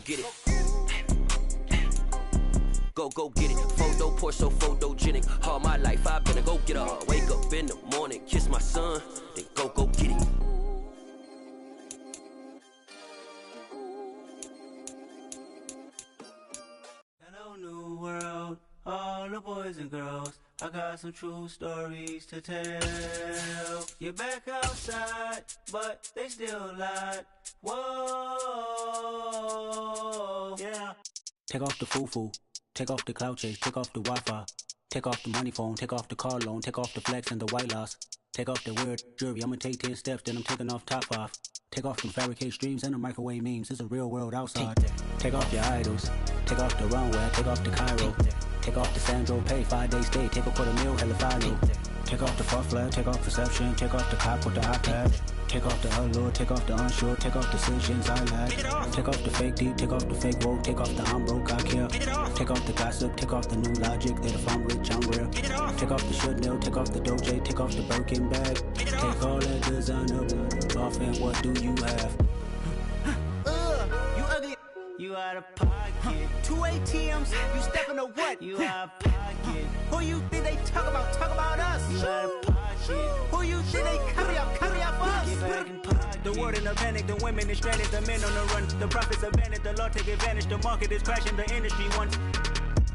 get it. Go get it. Photo poor, so photogenic. All my life I've been a go getter. Wake up in the morning, kiss my son, then go get it. Hello, new world, all the boys and girls. I got some true stories to tell. You're back outside, but they still lied. Whoa, yeah. Take off the foo-foo, take off the cloud chase, take off the Wi-Fi, take off the money phone, take off the car loan, take off the flex and the white loss, take off the weird jewelry. I'ma take 10 steps, then I'm taking off top 5. Take off them fabricate streams and the microwave memes. It's a real world outside. Take off your idols, take off the runway, take off the Cairo, take off the Sandro Pay, 5-day stay, take a $250,000, hella final. Take off the fuck flag, take off perception, take off the cop with the iPad. Take off the allure, take off the unsure, take off decisions I lack. Take off the fake deep, take off the fake woke, take off the I'm broke, I care. Take off the gossip, take off the new logic that if I'm rich, I'm real. Take off the Chanel, take off the Doja, take off the Birkin bag. Take all that designer off and what do you have? You ugly. You out of pocket. 2 ATMs, you stepping to what? You out of pocket. Who you think they talk about? Talk about us. You out of pocket. Who you think they carry up for us? Get back in pocket. The world in a panic, the women is stranded, the men on the run. The profits abandoned, the law take advantage. The market is crashing, the industry wants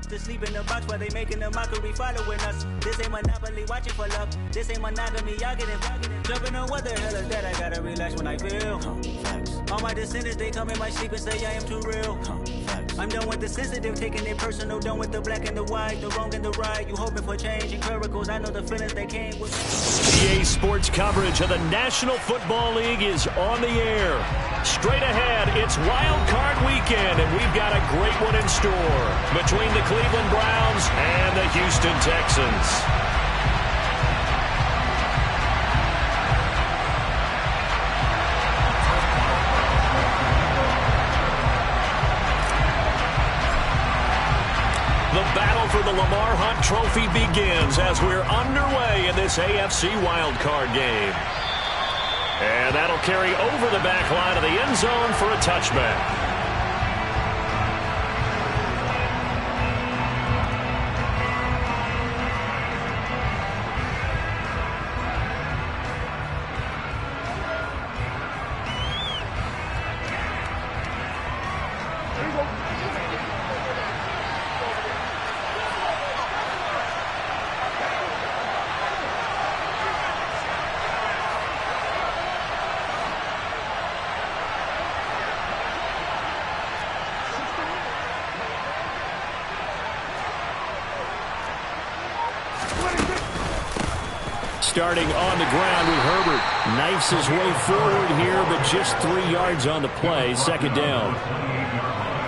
to sleep in the box while they making a mockery following us. This ain't Monopoly, watching for love. This ain't monogamy, y'all getting jumping on what the hell is that? I gotta relax when I feel. All my descendants, they come in my sleep and say I am too real. I'm done with the sensitive, taking it personal. Done with the black and the white, the wrong and the right. You hoping for change and miracles. I know the feelings they came with. EA Sports coverage of the National Football League is on the air. Straight ahead, it's Wild Card Weekend, and we've got a great one in store between the Cleveland Browns and the Houston Texans. The battle for the Lamar Hunt Trophy begins as we're underway in this AFC wildcard game. And that'll carry over the back line of the end zone for a touchback. Starting on the ground with Herbert. Knifes his way forward here, but just 3 yards on the play. Second down.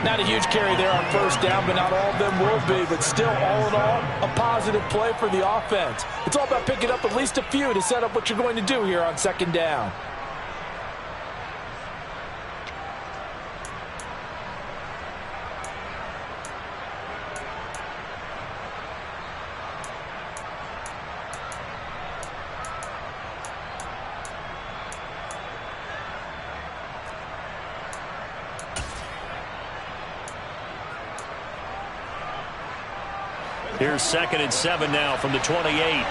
Not a huge carry there on first down, but not all of them will be. But still, all in all, a positive play for the offense. It's all about picking up at least a few to set up what you're going to do here on second down. Here's 2nd and 7 now from the 28.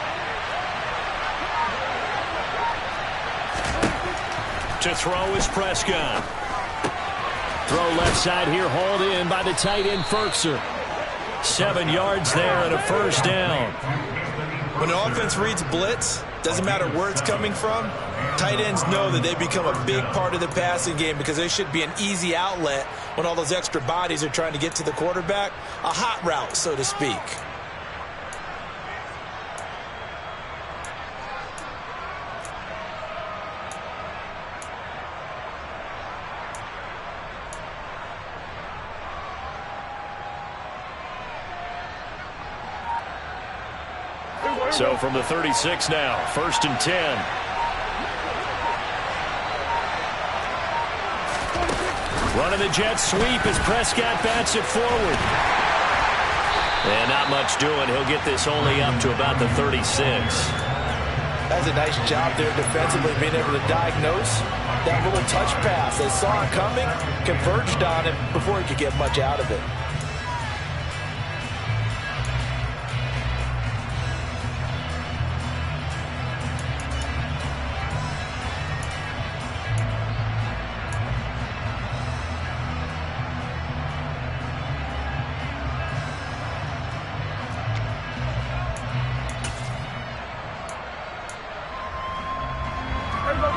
To throw is Prescott. Throw left side here, hauled in by the tight end Ferkser. 7 yards there and a first down. When the offense reads blitz, doesn't matter where it's coming from, tight ends know that they become a big part of the passing game because they should be an easy outlet when all those extra bodies are trying to get to the quarterback. A hot route, so to speak. So from the 36 now, 1st and 10. Running the jet sweep as Prescott bats it forward. And not much doing. He'll get this only up to about the 36. That's a nice job there defensively, being able to diagnose that little touch pass. They saw it coming, converged on it before he could get much out of it.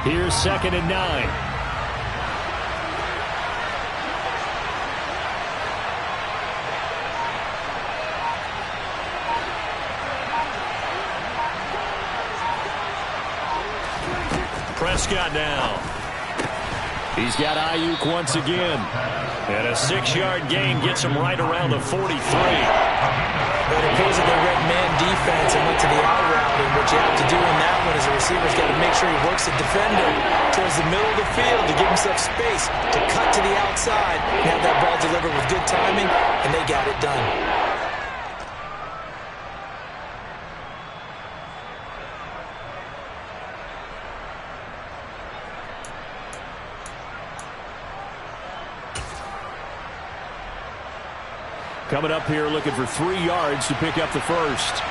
Here's 2nd and 9. Prescott now. He's got Ayuk once again. And a 6-yard gain gets him right around the 43. But it appears that they read man defense and went to the out route. And what you have to do in that one is the receiver's got to make sure he works the defender towards the middle of the field to give himself space to cut to the outside and have that ball delivered with good timing, and they got it done. Coming up here looking for 3 yards to pick up the first.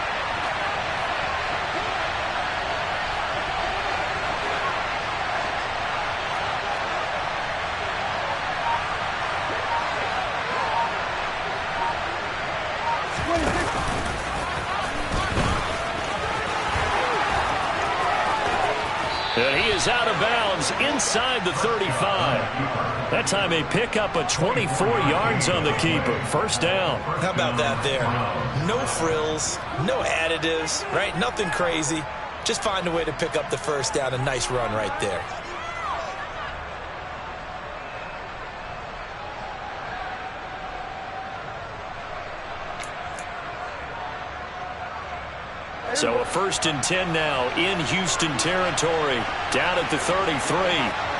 And he is out of bounds inside the 35. That time they pick up a 24 yards on the keeper. First down. How about that there? No frills, no additives, right? Nothing crazy. Just find a way to pick up the first down. A nice run right there. So a 1st and 10 now in Houston territory, down at the 33.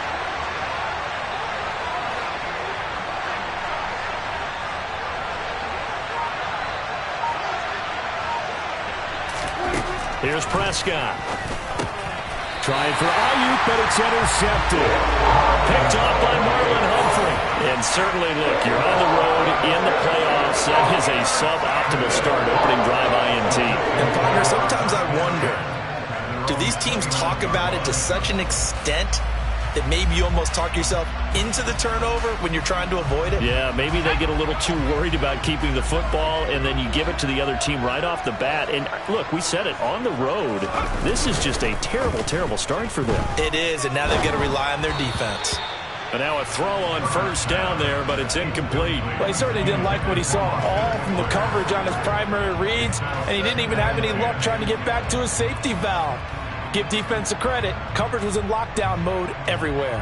Here's Prescott. Trying for Ayuk, but it's intercepted. Picked off by Marlon Humphrey. And certainly, look, you're on the road in the playoffs. That is a suboptimal start, opening drive INT. And, partner, sometimes I wonder, do these teams talk about it to such an extent that maybe you almost talk yourself into the turnover when you're trying to avoid it? Yeah, maybe they get a little too worried about keeping the football, and then you give it to the other team right off the bat. And, look, we said it, on the road, this is just a terrible, terrible start for them. It is, and now they've got to rely on their defense. And now a throw on first down there, but it's incomplete. Well, he certainly didn't like what he saw all from the coverage on his primary reads, and he didn't even have any luck trying to get back to his safety valve. Give defense a credit. Coverage was in lockdown mode everywhere.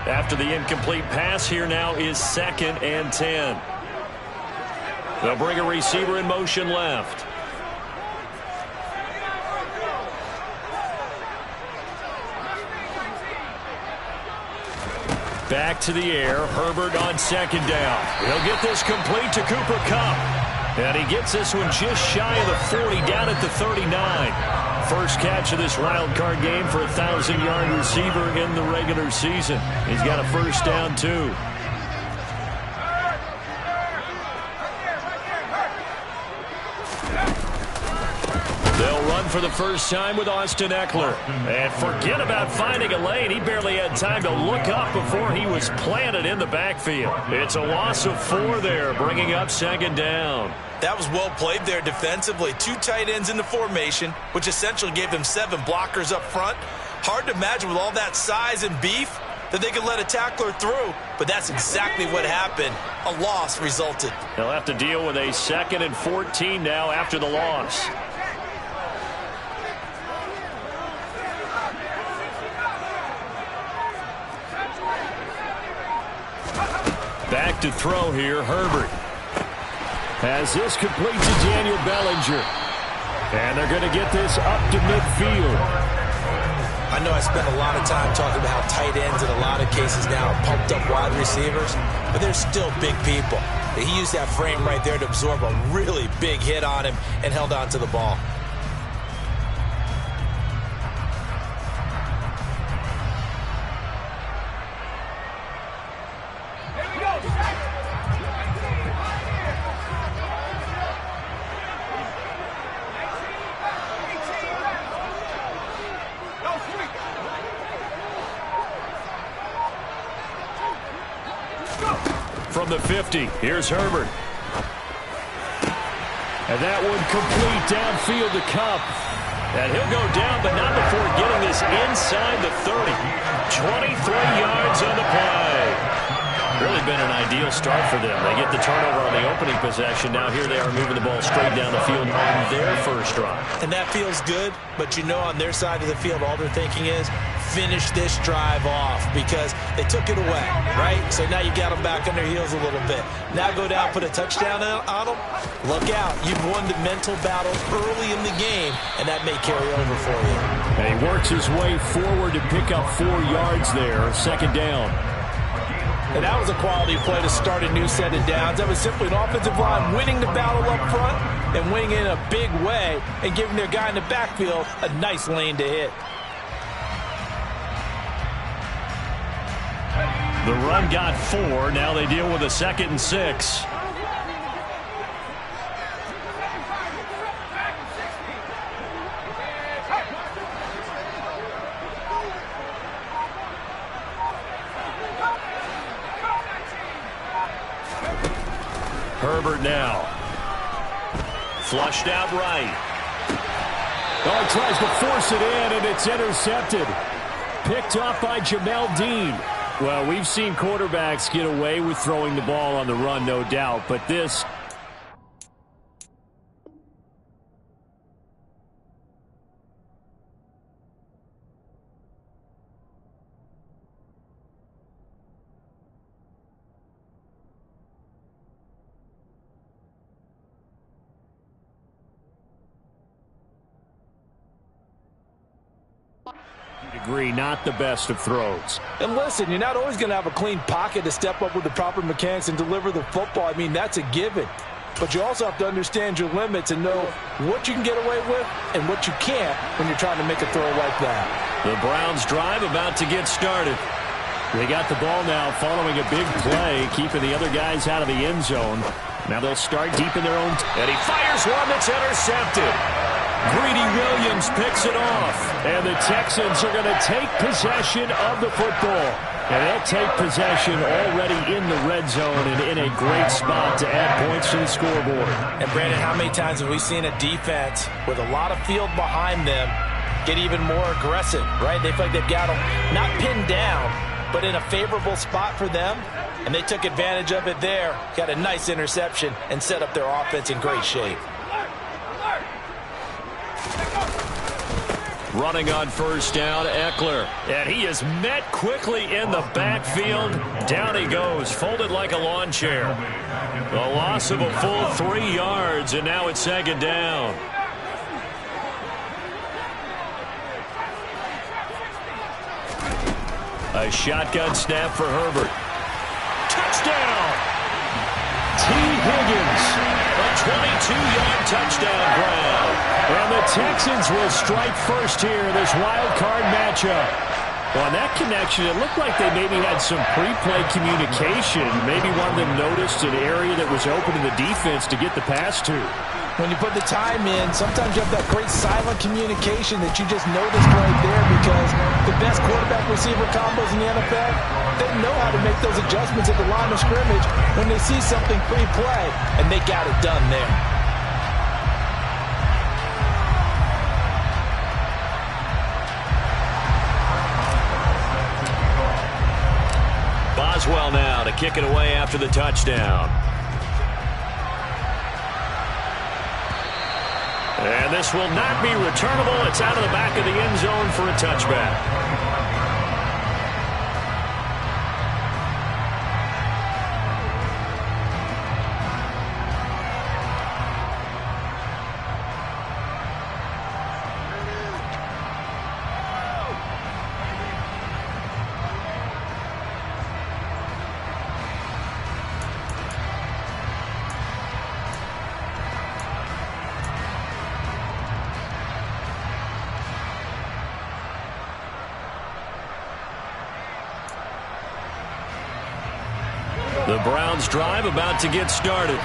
After the incomplete pass, here now is 2nd and 10. They'll bring a receiver in motion left. Back to the air. Herbert on 2nd down. He'll get this complete to Cooper Kupp. And he gets this one just shy of the 40, down at the 39. First catch of this wild card game for a 1,000-yard receiver in the regular season. He's got a first down, too. They'll run for the first time with Austin Eckler. And forget about finding a lane. He barely had time to look up before he was planted in the backfield. It's a loss of 4 there, bringing up 2nd down. That was well played there defensively. 2 tight ends in the formation, which essentially gave them 7 blockers up front. Hard to imagine with all that size and beef that they could let a tackler through, but that's exactly what happened. A loss resulted. They'll have to deal with a 2nd and 14 now after the loss. Back to throw here, Herbert. As this complete to Daniel Bellinger. And they're going to get this up to midfield. I know I spend a lot of time talking about how tight ends in a lot of cases now are pumped up wide receivers, but they're still big people. He used that frame right there to absorb a really big hit on him and held on to the ball. From the 50, here's Herbert. And that one complete downfield to Kupp. And he'll go down, but not before getting this inside the 30. 23 yards on the play. Really been an ideal start for them. They get the turnover on the opening possession. Now here they are moving the ball straight down the field on their first drive. And that feels good, but you know on their side of the field, all they're thinking is, finish this drive off because they took it away, right? So now you got them back on their heels a little bit. Now go down, put a touchdown on them. Look out. You've won the mental battle early in the game, and that may carry over for you. And he works his way forward to pick up 4 yards there, second down. And that was a quality play to start a new set of downs. That was simply an offensive line winning the battle up front and winning it in a big way and giving their guy in the backfield a nice lane to hit. The run got 4. Now they deal with a 2nd and 6. Herbert now. Flushed out right. Oh, he tries to force it in, and it's intercepted. Picked off by Jamel Dean. Well, we've seen quarterbacks get away with throwing the ball on the run, no doubt, but this... degree, not the best of throws. And listen, you're not always going to have a clean pocket to step up with the proper mechanics and deliver the football. I mean, that's a given. But you also have to understand your limits and know what you can get away with and what you can't when you're trying to make a throw like that. The Browns drive about to get started. They got the ball now following a big play, keeping the other guys out of the end zone. Now they'll start deep in their own... And he fires one that's intercepted. Greedy Williams picks it off. And the Texans are going to take possession of the football. And they'll take possession already in the red zone and in a great spot to add points to the scoreboard. And Brandon, how many times have we seen a defense with a lot of field behind them get even more aggressive, right? They feel like they've got them not pinned down, but in a favorable spot for them. And they took advantage of it there. Got a nice interception and set up their offense in great shape. Running on first down, Eckler. And he is met quickly in the backfield. Down he goes, folded like a lawn chair. The loss of a full 3 yards, and now it's second down. A shotgun snap for Herbert. Touchdown! T. Higgins, a 22-yard touchdown grab. And the Texans will strike first here, this wild card matchup. Well, on that connection, it looked like they maybe had some pre-play communication. Maybe one of them noticed an area that was open to the defense to get the pass to. When you put the time in, sometimes you have that great silent communication that you just noticed right there, because the best quarterback-receiver combos in the NFL, they know how to make those adjustments at the line of scrimmage when they see something pre-play, and they got it done there. Boswell now to kick it away after the touchdown. And this will not be returnable. It's out of the back of the end zone for a touchback. The Browns drive about to get started.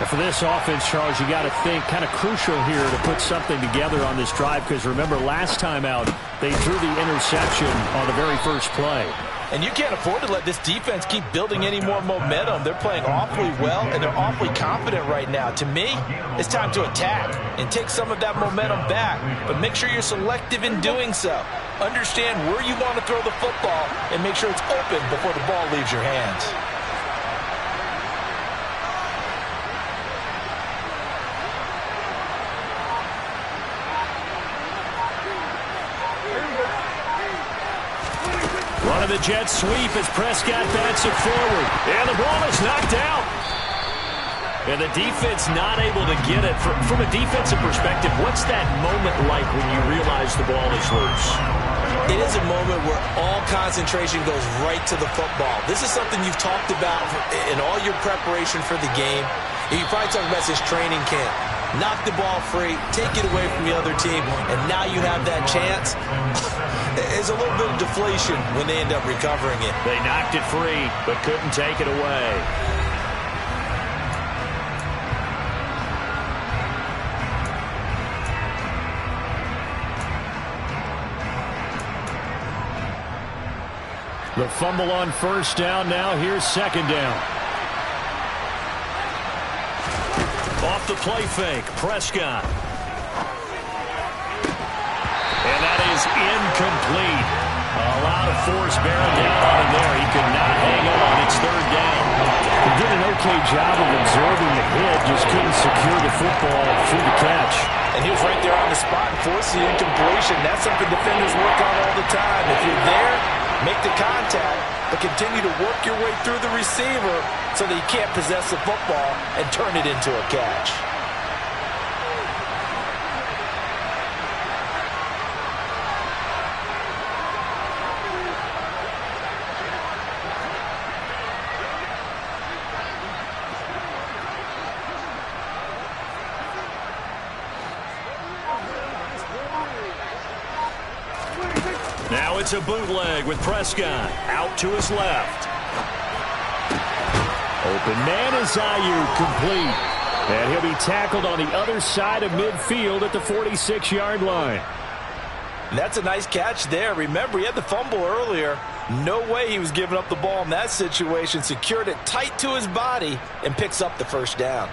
For this offense, Charles, you got to think kind of crucial here to put something together on this drive, because remember last time out they threw the interception on the very first play. And you can't afford to let this defense keep building any more momentum. They're playing awfully well, and they're awfully confident right now. To me, it's time to attack and take some of that momentum back. But make sure you're selective in doing so. Understand where you want to throw the football and make sure it's open before the ball leaves your hands. One of the Jets sweep as Prescott bats it forward. And the ball is knocked out. And the defense not able to get it. From a defensive perspective, what's that moment like when you realize the ball is loose? It is a moment where all concentration goes right to the football. This is something you've talked about in all your preparation for the game. You probably talked about this training camp. Knock the ball free, take it away from the other team, and now you have that chance. There's a little bit of deflation when they end up recovering it. They knocked it free, but couldn't take it away. The fumble on first down. Now here's second down. Off the play fake, Prescott. And that is incomplete. A lot of force bearing down on him there. He could not hang on. It's third down. He did an okay job of absorbing the hit, just couldn't secure the football through the catch. And he was right there on the spot and forced the incompletion. That's something defenders work on all the time. If you're there, make the contact, but continue to work your way through the receiver so that he can't possess the football and turn it into a catch. Now it's a bootleg with Prescott out to his left. Open man is Ayuk, complete. And he'll be tackled on the other side of midfield at the 46-yard line. That's a nice catch there. Remember, he had the fumble earlier. No way he was giving up the ball in that situation. Secured it tight to his body and picks up the first down.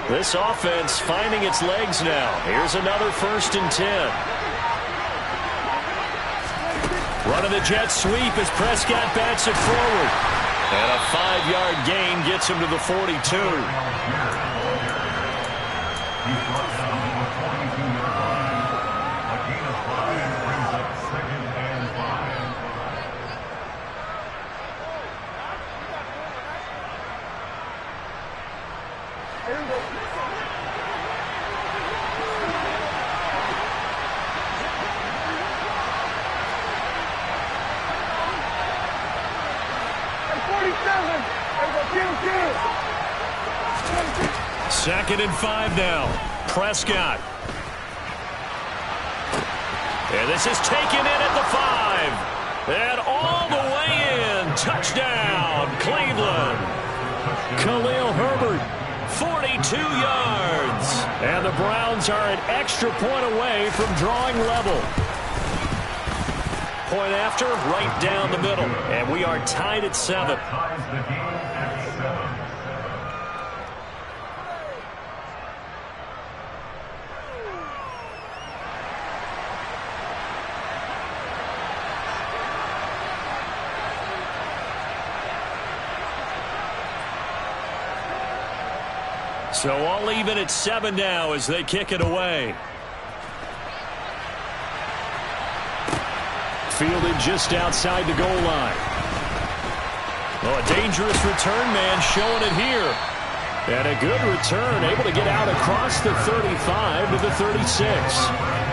This offense finding its legs now. Here's another 1st and 10. Running the jet sweep as Prescott bats it forward. And a 5-yard gain gets him to the 42. Second and 5 now. Prescott. And this is taken in at the 5. And all the way in. Touchdown, Cleveland. Khalil Herbert, 42 yards. And the Browns are an extra point away from drawing level. Point after, right down the middle. And we are tied at 7. So all even at 7 now as they kick it away. Fielded just outside the goal line. Oh, a dangerous return man showing it here. And a good return, able to get out across the 35 to the 36.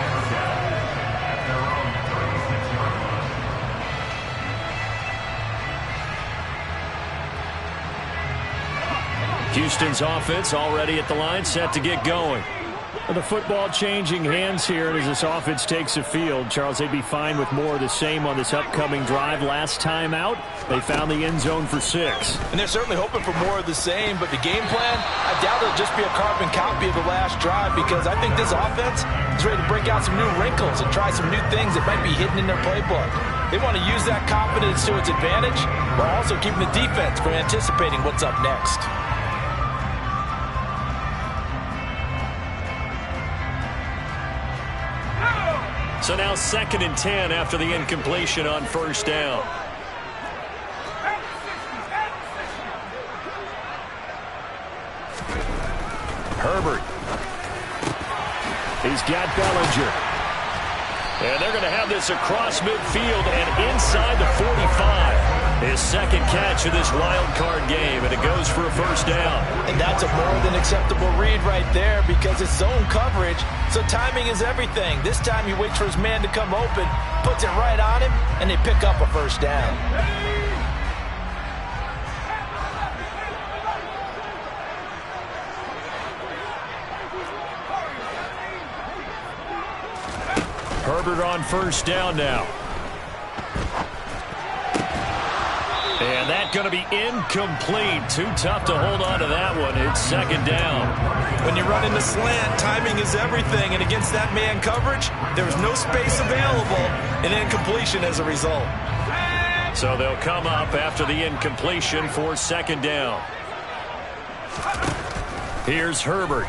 Houston's offense already at the line, set to get going. Well, the football changing hands here as this offense takes the field. Charles, they'd be fine with more of the same on this upcoming drive. Last time out, they found the end zone for 6. And they're certainly hoping for more of the same, but the game plan, I doubt it'll just be a carbon copy of the last drive, because I think this offense is ready to break out some new wrinkles and try some new things that might be hidden in their playbook. They want to use that confidence to its advantage while also keeping the defense from anticipating what's up next. So now 2nd and 10 after the incompletion on first down. Herbert. He's got Bellinger. And they're going to have this across midfield and inside the 45. His second catch of this wild card game, and it goes for a first down. And that's a more than acceptable read right there, because it's zone coverage, so timing is everything. This time he waits for his man to come open, puts it right on him, and they pick up a first down. Herbert on first down now. And that's going to be incomplete. Too tough to hold on to that one. It's 2nd down. When you run into slant, timing is everything. And against that man coverage, there's no space available, and incompletion as a result. So they'll come up after the incompletion for 2nd down. Here's Herbert.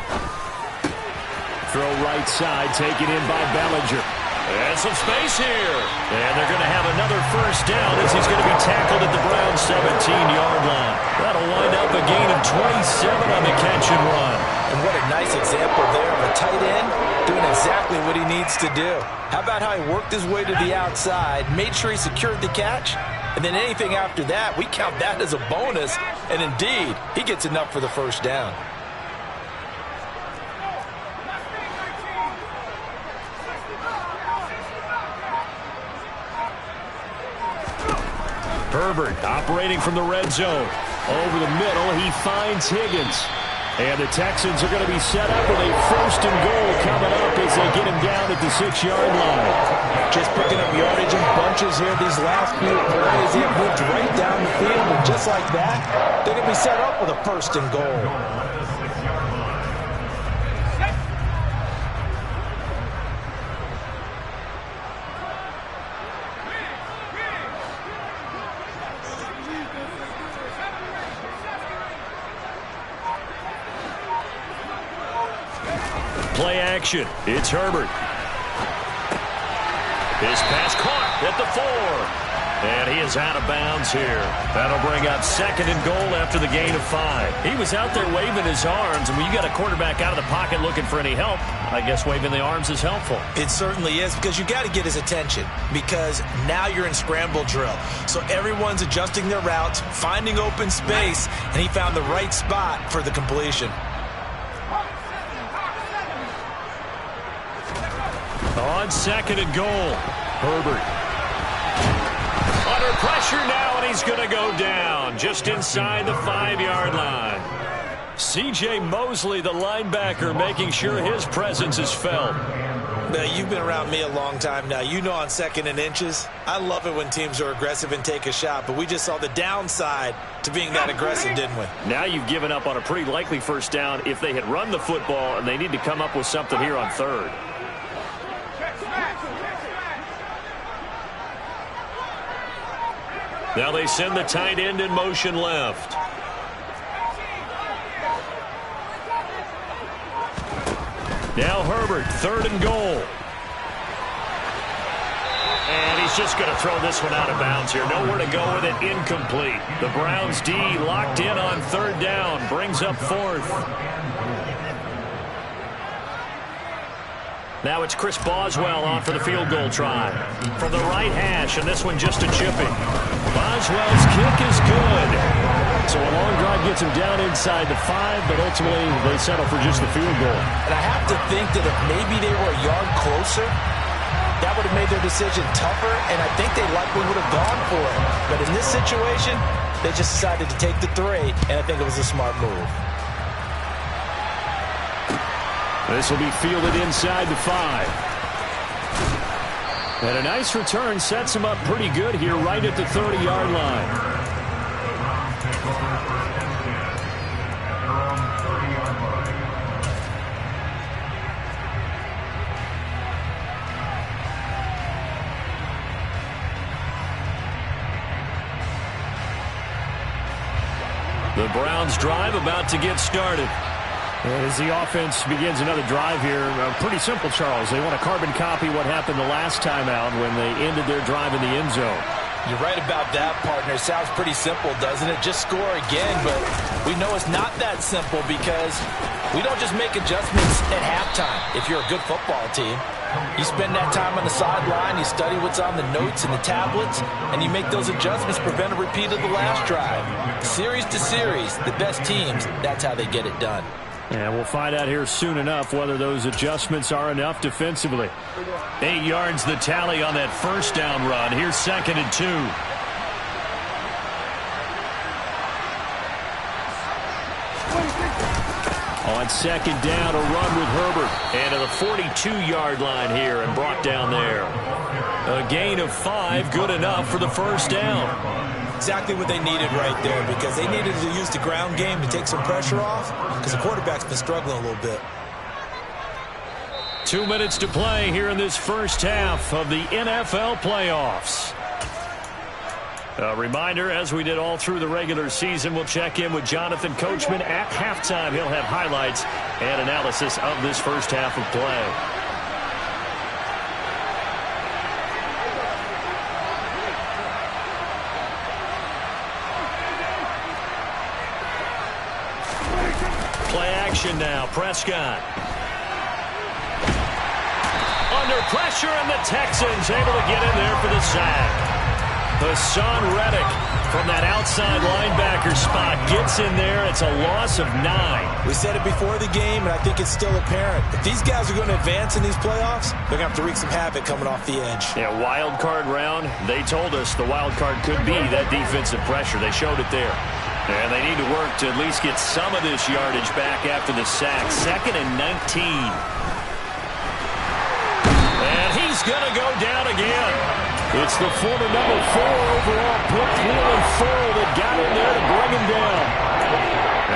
Throw right side, taken in by Bellinger. And some space here. And they're going to have another first down as he's going to be tackled at the Browns' 17-yard line. That'll wind up a gain of 27 on the catch and run. And what a nice example there of a tight end doing exactly what he needs to do. How about how he worked his way to the outside, made sure he secured the catch, and then anything after that, we count that as a bonus. And indeed, he gets enough for the first down. Herbert operating from the red zone. Over the middle, he finds Higgins. And the Texans are going to be set up with a 1st and goal coming up as they get him down at the 6-yard line. Just picking up yardage in bunches here these last few plays. They have moved right down the field, and just like that, they're going to be set up with a 1st and goal. Play action. It's Herbert. His pass caught at the 4. And he is out of bounds here. That'll bring up 2nd and goal after the gain of 5. He was out there waving his arms, and when you got a quarterback out of the pocket looking for any help, I guess waving the arms is helpful. It certainly is, because you got to get his attention, because now you're in scramble drill. So everyone's adjusting their routes, finding open space, and he found the right spot for the completion. On 2nd and goal, Herbert. Under pressure now, and he's going to go down just inside the 5-yard line. C.J. Mosley, the linebacker, making sure his presence is felt. Now, you've been around me a long time now. You know on 2nd and inches, I love it when teams are aggressive and take a shot, but we just saw the downside to being that aggressive, didn't we? Now you've given up on a pretty likely first down if they had run the football, and they need to come up with something here on 3rd. Now they send the tight end in motion left. Now Herbert, 3rd and goal. And he's just going to throw this one out of bounds here. Nowhere to go with it, incomplete. The Browns D locked in on 3rd down, brings up 4th. Now it's Chris Boswell on for the field goal try. From the right hash, and this one just a chipping. Boswell's kick is good. So a long drive gets him down inside the 5, but ultimately they settle for just the field goal. And I have to think that if maybe they were a yard closer, that would have made their decision tougher, and I think they likely would have gone for it. But in this situation, they just decided to take the 3, and I think it was a smart move. This will be fielded inside the 5. And a nice return sets him up pretty good here right at the 30-yard line. The Browns drive about to get started. As the offense begins another drive here, pretty simple, Charles. They want to carbon copy what happened the last time out when they ended their drive in the end zone. You're right about that, partner. It sounds pretty simple, doesn't it? Just score again, but we know it's not that simple because we don't just make adjustments at halftime. If you're a good football team, you spend that time on the sideline, you study what's on the notes and the tablets, and you make those adjustments to prevent a repeat of the last drive. Series to series, the best teams, that's how they get it done. And we'll find out here soon enough whether those adjustments are enough defensively. 8 yards the tally on that first down run. Here's 2nd and 2. On 2nd down, a run with Herbert. And to the 42-yard line here and brought down there. A gain of 5, good enough for the first down. Exactly what they needed right there because they needed to use the ground game to take some pressure off because the quarterback's been struggling a little bit. 2 minutes to play here in this first half of the NFL playoffs. A reminder, as we did all through the regular season, we'll check in with Jonathan Coachman at halftime. He'll have highlights and analysis of this first half of play. Now, Prescott. Under pressure, and the Texans able to get in there for the sack. Hassan Reddick from that outside linebacker spot gets in there. It's a loss of 9. We said it before the game, and I think it's still apparent. If these guys are going to advance in these playoffs, they're going to have to wreak some havoc coming off the edge. Yeah, wild card round. They told us the wild card could be that defensive pressure. They showed it there. And they need to work to at least get some of this yardage back after the sack. 2nd and 19. And he's going to go down again. It's the former number 4 overall pick, Cleveland Ferrell, that got in there to bring him down.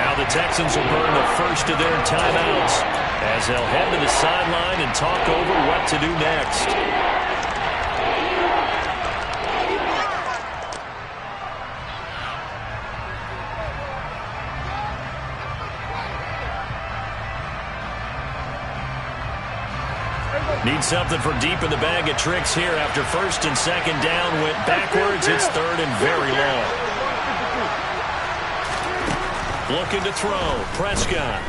Now the Texans will burn the first of their timeouts as they'll head to the sideline and talk over what to do next. Need something for deep in the bag of tricks here after 1st and 2nd down. Went backwards. It's 3rd and very long. Looking to throw. Prescott.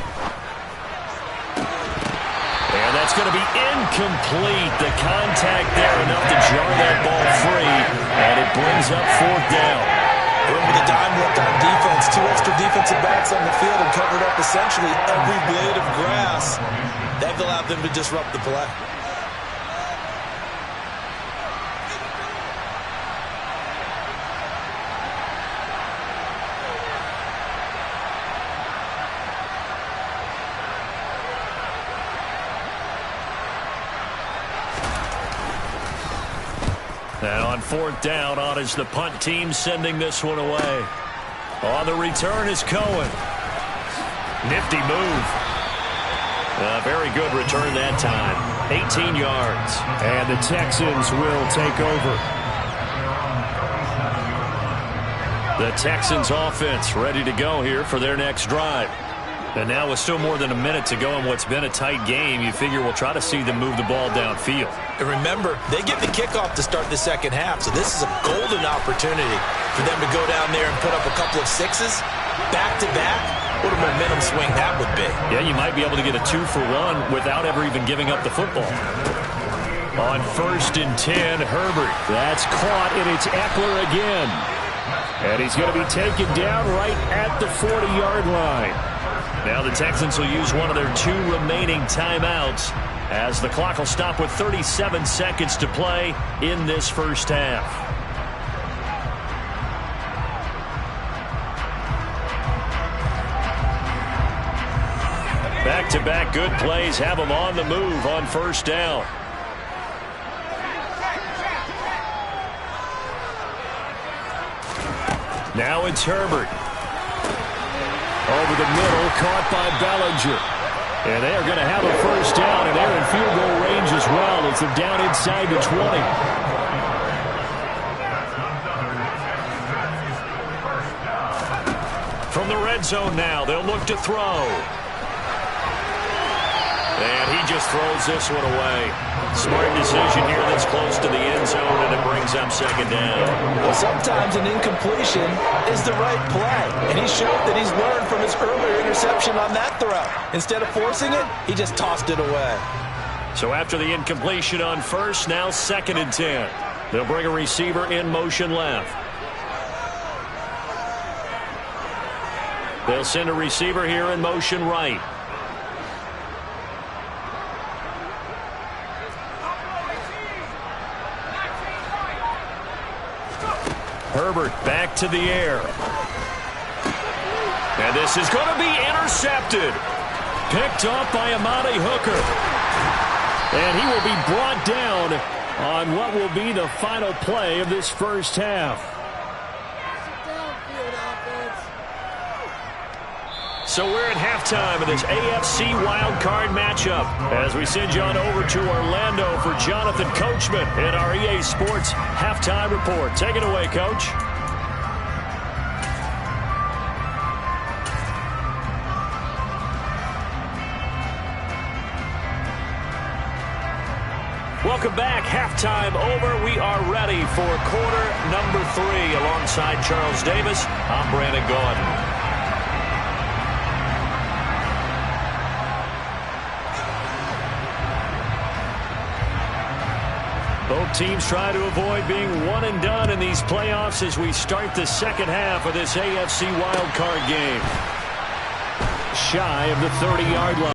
And that's going to be incomplete. The contact there enough to jar that ball free. And it brings up 4th down. With a dime left on defense, 2 extra defensive backs on the field and covered up essentially every blade of grass. That allowed them to disrupt the play. And on 4th down, on is the punt team sending this one away. On the return is Cohen. Nifty move. A very good return that time. 18 yards. And the Texans will take over. The Texans offense ready to go here for their next drive. And now with still more than a minute to go in what's been a tight game, you figure we'll try to see them move the ball downfield. And remember, they get the kickoff to start the second half, so this is a golden opportunity for them to go down there and put up a couple of 6s back-to-back. What a momentum swing that would be. Yeah, you might be able to get a 2-for-1 without ever even giving up the football. On 1st and 10, Herbert. That's caught, and it's Eckler again. And he's going to be taken down right at the 40-yard line. Now the Texans will use one of their 2 remaining timeouts as the clock will stop with 37 seconds to play in this first half. Back Back-to-back good plays have them on the move on first down. Now it's Herbert. Over the middle, caught by Bellinger. And they are going to have a first down, and they're in field goal range as well. It's a down inside the 20. From the red zone now, they'll look to throw. And he just throws this one away. Smart decision here that's close to the end zone, and it brings up second down. Well, sometimes an incompletion is the right play, and he showed that he's learned from his earlier interception on that throw. Instead of forcing it, he just tossed it away. So after the incompletion on first, now 2nd and 10. They'll bring a receiver in motion left. They'll send a receiver here in motion right. Herbert back to the air. And this is going to be intercepted. Picked up by Amani Hooker. And he will be brought down on what will be the final play of this first half. So we're at halftime of this AFC wildcard matchup as we send you on over to Orlando for Jonathan Coachman in our EA Sports Halftime Report. Take it away, Coach. Welcome back. Halftime over. We are ready for quarter number 3. Alongside Charles Davis, I'm Brandon Gaudin. Both teams try to avoid being one and done in these playoffs as we start the second half of this AFC wildcard game. Shy of the 30-yard line.